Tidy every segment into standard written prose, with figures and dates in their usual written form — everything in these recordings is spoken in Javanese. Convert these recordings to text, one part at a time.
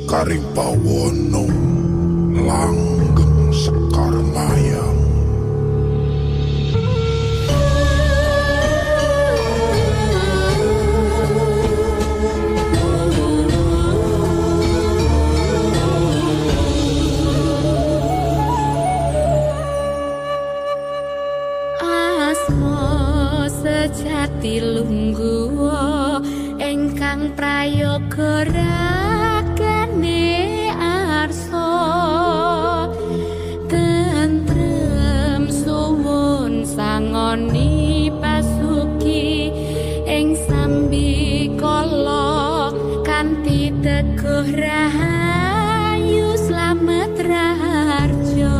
Sekaring Pawono langgeng sekar mayang. Asma sejati lungguh engkang prayoga ragane arsa tentrem suwun sangoni pasuki ing sambi kala kanthi teguh rahayu slamet raharja.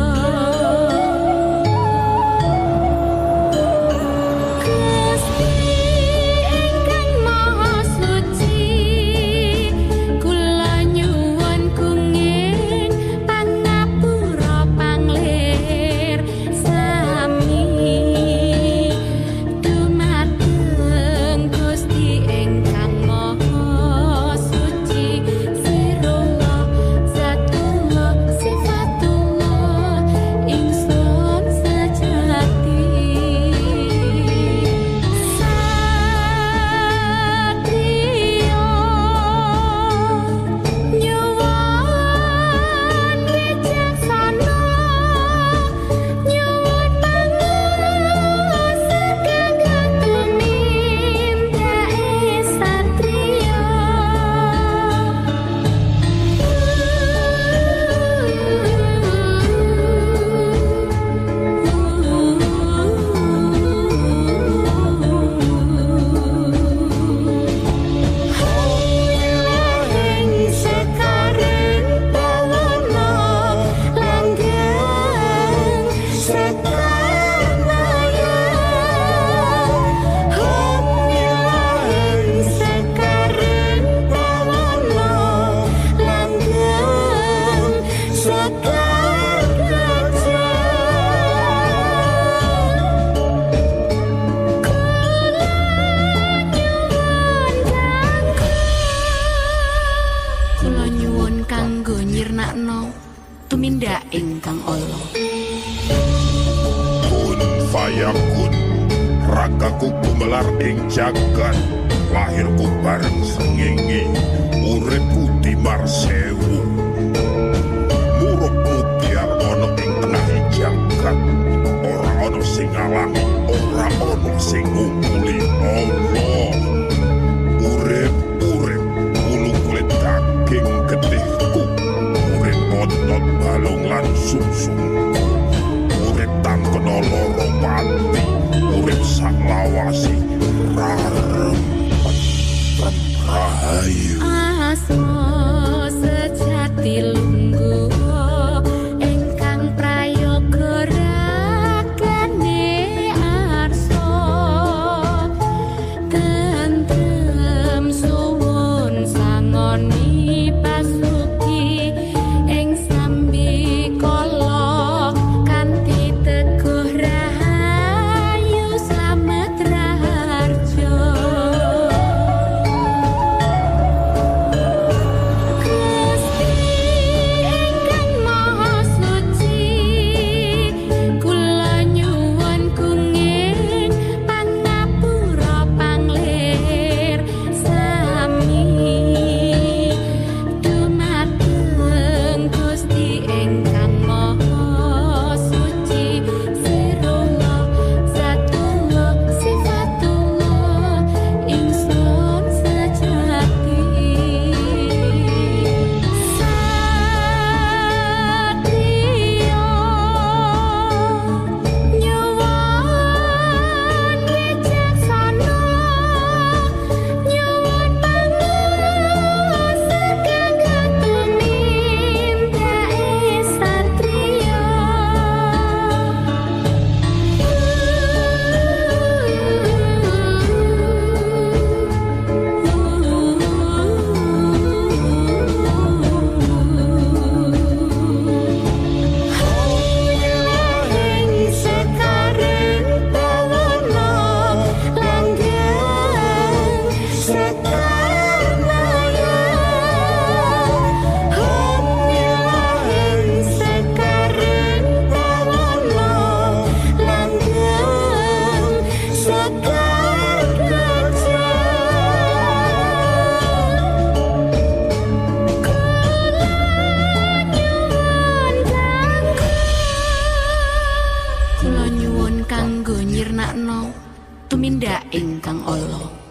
Tumindak ingkang ala Kun fayakun ragaku gumelar ing jagat, lahirku bareng srengenge, uripku timar sewu. Murukmu biar ana ing tengah jagat, ora ana sing ngalangi, ora ana sing ngungkuli Allah. Urip bulu kulit daging getihku, urip otot balung lan sumsumku, urip tangkena loro pati, urip sak lawasi rahayu. asma sejati lungguh engkang prayoga ragane arsa Retno tumindak ingkang ala.